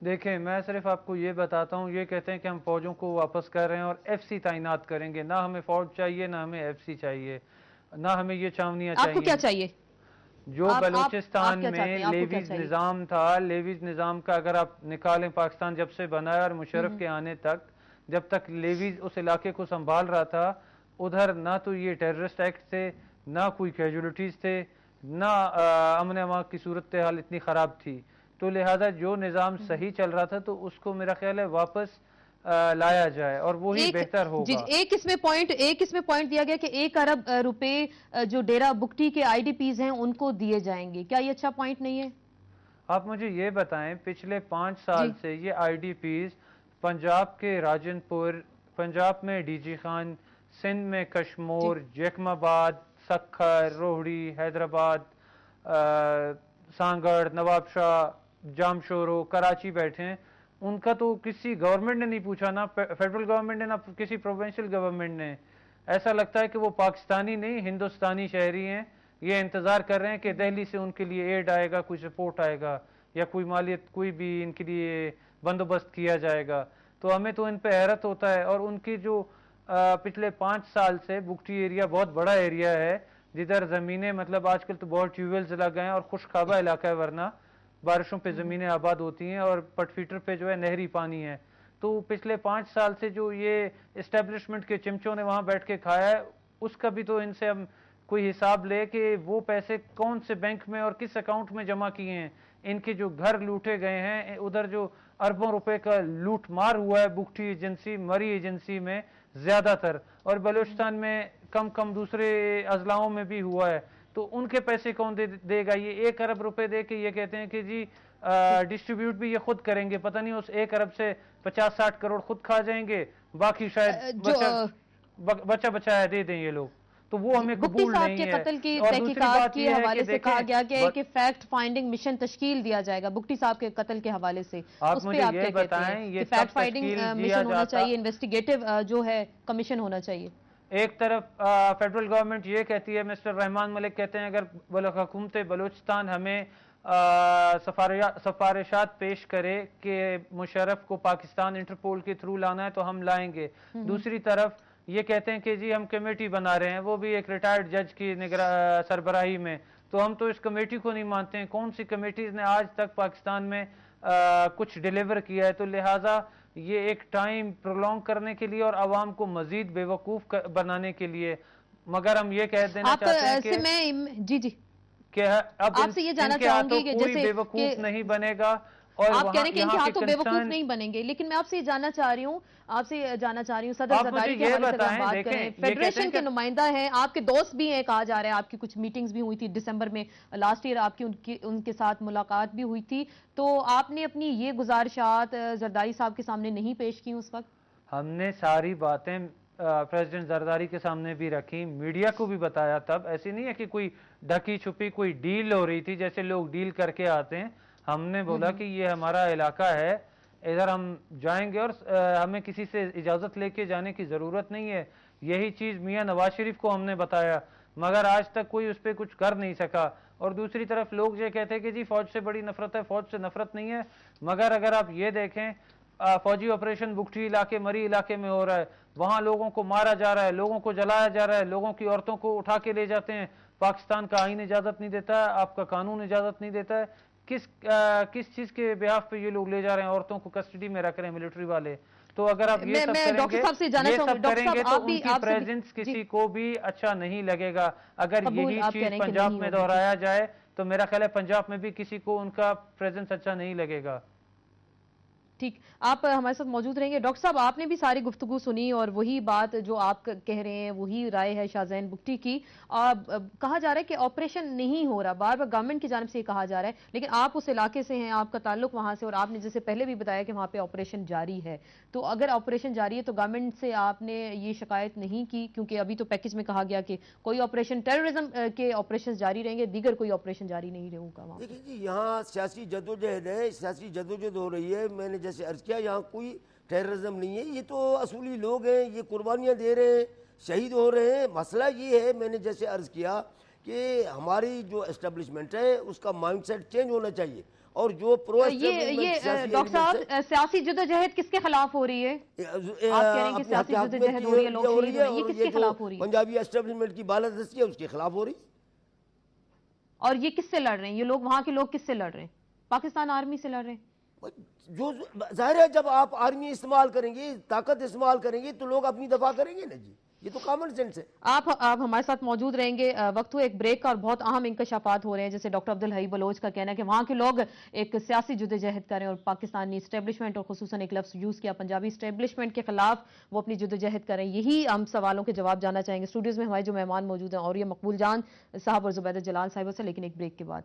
دیکھیں میں صرف آپ کو یہ بتاتا ہوں، یہ کہتے ہیں کہ ہم فوجوں کو واپس کر رہے ہیں اور ایف سی تعینات کریں گے. نہ ہمیں فوج چاہیے، نہ ہمیں ایف سی چاہیے، نہ ہمیں یہ چاونیاں چاہیے. آپ کو کیا چاہیے؟ جو بلوچستان کیا چاہتے میں ہیں؟ آپ کو کیا لیویز چاہیے؟ نظام تھا، لیویز نظام کا اگر آپ نکالیں، پاکستان جب سے بنا ہے اور مشرف کے آنے تک، جب تک لیویز اس علاقے کو سنبھال رہا تھا، ادھر نہ تو یہ ٹیررسٹ ایکٹ تھے، نہ کوئی کیجولیٹیز تھے، نہ امن امان کی صورتحال اتنی خراب تھی. تو لہٰذا جو نظام صحیح چل رہا تھا تو اس کو میرا خیال ہے واپس لایا جائے اور وہی بہتر جی ہوگا. ایک اس میں پوائنٹ دیا گیا کہ 1 ارب روپے جو ڈیرہ بگٹی کے آئی ڈی پیز ہیں ان کو دیے جائیں گے. کیا یہ اچھا پوائنٹ نہیں ہے؟ آپ مجھے یہ بتائیں، پچھلے 5 سال سے یہ آئی ڈی پیز پنجاب کے راجن پور، پنجاب میں ڈی جی خان، سندھ میں کشمور، جیکم آباد، سکھر، روہڑی، حیدرآباد، سانگڑ، نواب شاہ، جامشورو، کراچی بیٹھے ہیں. ان کا تو کسی گورنمنٹ نے نہیں پوچھا، نہ فیڈرل گورنمنٹ نے، نہ کسی پروونشل گورنمنٹ نے. ایسا لگتا ہے کہ وہ پاکستانی نہیں ہندوستانی شہری ہیں. یہ انتظار کر رہے ہیں کہ دہلی سے ان کے لیے ایڈ آئے گا، کوئی سپورٹ آئے گا، یا کوئی مالیت، کوئی بھی ان کے لیے بندوبست کیا جائے گا. تو ہمیں تو ان پہ حیرت ہوتا ہے. اور ان کی جو پچھلے 5 سال سے بگٹی ایریا بہت بڑا ایریا ہے، جدھر زمینیں مطلب آج کل تو بہت ٹیوب ویلز لگ گئے ہیں اور خشک علاقہ ہے، ورنہ بارشوں پہ زمینیں آباد ہوتی ہیں اور پٹ فیٹر پہ جو ہے نہری پانی ہے. تو پچھلے 5 سال سے جو یہ اسٹیبلشمنٹ کے چمچوں نے وہاں بیٹھ کے کھایا ہے، اس کا بھی تو ان سے ہم کوئی حساب لے کہ وہ پیسے کون سے بینک میں اور کس اکاؤنٹ میں جمع کیے ہیں. ان کے جو گھر لوٹے گئے ہیں، ادھر جو اربوں روپے کا لوٹ مار ہوا ہے بگٹی ایجنسی، مری ایجنسی میں زیادہ تر، اور بلوچستان میں کم دوسرے اضلاعوں میں بھی ہوا ہے. تو ان کے پیسے کون دے گا؟ یہ 1 ارب روپے دے کے یہ کہتے ہیں کہ جی ڈسٹریبیوٹ بھی یہ خود کریں گے. پتہ نہیں اس 1 ارب سے 50-60 کروڑ خود کھا جائیں گے، باقی شاید بچہ بچایا دے دیں یہ لوگ. تو وہ ہمیں بگٹی قبول صاحب نہیں کے ہے. قتل کی اور دوسری تحقیقات بات کے یہ ہے حوالے کہ سے کہا گیا کہ فیکٹ فائنڈنگ مشن تشکیل دیا جائے گا بگٹی صاحب کے قتل کے حوالے سے. اس پہ آپ کیا کہتے ہیں کہ فیکٹ فائنڈنگ مشن ہونا چاہیے، انویسٹیگیٹو جو ہے کمیشن ہونا چاہیے؟ ایک طرف فیڈرل گورنمنٹ یہ کہتی ہے، مسٹر رحمان ملک کہتے ہیں اگر حکومت بلوچستان ہمیں سفارشات پیش کرے کہ مشرف کو پاکستان انٹرپول کے تھرو لانا ہے تو ہم لائیں گے. دوسری طرف یہ کہتے ہیں کہ جی ہم کمیٹی بنا رہے ہیں، وہ بھی ایک ریٹائرڈ جج کی سربراہی میں. تو ہم تو اس کمیٹی کو نہیں مانتے ہیں. کون سی کمیٹیز نے آج تک پاکستان میں کچھ ڈیلیور کیا ہے؟ تو لہٰذا یہ ایک ٹائم پرولونگ کرنے کے لیے اور عوام کو مزید بے وقوف بنانے کے لیے. مگر ہم یہ کہہ دینا چاہتے ہیں کہ اب آپ سے یہ جاننا ان کے چاہوں ہاتھوں گی کہ کوئی جیسے بے وقوف نہیں بنے گا. اور آپ کہہ رہے ہیں کہ ان کے ہاتھوں بے وقوف کنسرن نہیں بنیں گے، لیکن میں آپ سے یہ جاننا چاہ رہی ہوں صدر زرداری کے حوالے سے اگر ہم بات کریں، فیڈریشن کے نمائندہ ہیں، آپ کے دوست بھی ہیں، کہا جا رہا ہے آپ کی کچھ میٹنگز بھی ہوئی تھی دسمبر میں لاسٹ ایئر، آپ کی ان کے ساتھ ملاقات بھی ہوئی تھی. تو آپ نے اپنی یہ گزارشات زرداری صاحب کے سامنے نہیں پیش کی اس وقت؟ ہم نے ساری باتیں پریزیڈنٹ زرداری کے سامنے بھی رکھی، میڈیا کو بھی بتایا. تب ایسی نہیں ہے کہ کوئی ڈھکی چھپی کوئی ڈیل ہو رہی تھی جیسے لوگ ڈیل کر کے آتے ہیں. ہم نے بولا کہ یہ ہمارا علاقہ ہے، ادھر ہم جائیں گے اور ہمیں کسی سے اجازت لے کے جانے کی ضرورت نہیں ہے. یہی چیز میاں نواز شریف کو ہم نے بتایا، مگر آج تک کوئی اس پہ کچھ کر نہیں سکا. اور دوسری طرف لوگ یہ کہتے ہیں کہ جی فوج سے بڑی نفرت ہے، فوج سے نفرت نہیں ہے. مگر اگر آپ یہ دیکھیں فوجی آپریشن بگٹی علاقے، مری علاقے میں ہو رہا ہے، وہاں لوگوں کو مارا جا رہا ہے، لوگوں کو جلایا جا رہا ہے، لوگوں کی عورتوں کو اٹھا کے لے جاتے ہیں. پاکستان کا آئین اجازت نہیں دیتا ہے، آپ کا قانون اجازت نہیں دیتا ہے. کس چیز کے بیہاف پہ یہ لوگ لے جا رہے ہیں؟ عورتوں کو کسٹڈی میں رکھ رہے ہیں ملٹری والے. تو اگر آپ یہ سب کریں گے تو ان کی پریزنس کسی کو بھی اچھا نہیں لگے گا. اگر یہی چیز پنجاب میں دہرایا جائے تو میرا خیال ہے پنجاب میں بھی کسی کو ان کا پریزنس اچھا نہیں لگے گا. ٹھیک، آپ ہمارے ساتھ موجود رہیں گے. ڈاکٹر صاحب آپ نے بھی ساری گفتگو سنی اور وہی بات جو آپ کہہ رہے ہیں وہی رائے ہے شاہ زین بگٹی کی. کہا جا رہا ہے کہ آپریشن نہیں ہو رہا، بار بار گورنمنٹ کی جانب سے یہ کہا جا رہا ہے، لیکن آپ اس علاقے سے ہیں، آپ کا تعلق وہاں سے، اور آپ نے جیسے پہلے بھی بتایا کہ وہاں پہ آپریشن جاری ہے. تو اگر آپریشن جاری ہے تو گورنمنٹ سے آپ نے یہ شکایت نہیں کی؟ کیونکہ ابھی تو پیکج میں کہا گیا کہ کوئی آپریشن، ٹیررزم کے آپریشن جاری رہیں گے، دیگر کوئی آپریشن جاری نہیں ہوگا وہاں. دیکھیں جی یہاں سیاسی جدوجہد ہے، سیاسی جدوجہد ہو رہی ہے. میں نے جیسے عرض کیا یہاں کوئی ٹیررزم نہیں ہے، یہ تو اصولی لوگ ہیں، یہ قربانیاں دے رہے ہیں، شہید ہو رہے ہیں. مسئلہ یہ ہے، میں نے جیسے عرض کیا کہ ہماری جو اسٹیبلشمنٹ ہے اس کا مائنڈ سیٹ چینج ہونا چاہیے، اور جو پرو یہ ڈاکٹر صاحب سیاسی جدوجہد کس کے خلاف ہو رہی ہے؟ آپ کہہ رہے ہیں کہ سیاسی جدوجہد ہو رہی ہے، لوگ شہید ہو رہے ہیں، یہ کس کے خلاف ہو رہی ہے؟ پنجابی اسٹیبلشمنٹ کی بالادستی ہے اس کے خلاف ہو رہی ہے۔ اور یہ کس سے لڑ رہے ہیں؟ یہ لوگ وہاں کے لوگ کس سے لڑ رہے ہیں؟ پاکستان آرمی سے لڑ رہے ہیں؟ جو ظاہر ہے جب آپ آرمی استعمال کریں گے، طاقت استعمال کریں گے تو لوگ اپنی دفاع کریں گے نا جی، یہ تو کامن سینس ہے۔ آپ ہمارے ساتھ موجود رہیں گے، وقت ہو ایک بریک کا، اور بہت اہم انکشافات ہو رہے ہیں، جیسے ڈاکٹر عبدالحی بلوچ کا کہنا ہے کہ وہاں کے لوگ ایک سیاسی جدوجہد کریں اور پاکستانی اسٹیبلشمنٹ، اور خصوصاً ایک لفظ یوز کیا پنجابی اسٹیبلشمنٹ کے خلاف، وہ اپنی جدوجہد کریں۔ یہی ہم سوالوں کے جواب جاننا چاہیں گے۔ اسٹوڈیوز میں ہمارے جو مہمان موجود ہیں، اور یہ مقبول جان صاحب اور زبیدہ جلال صاحبہ سے، لیکن ایک بریک کے بعد۔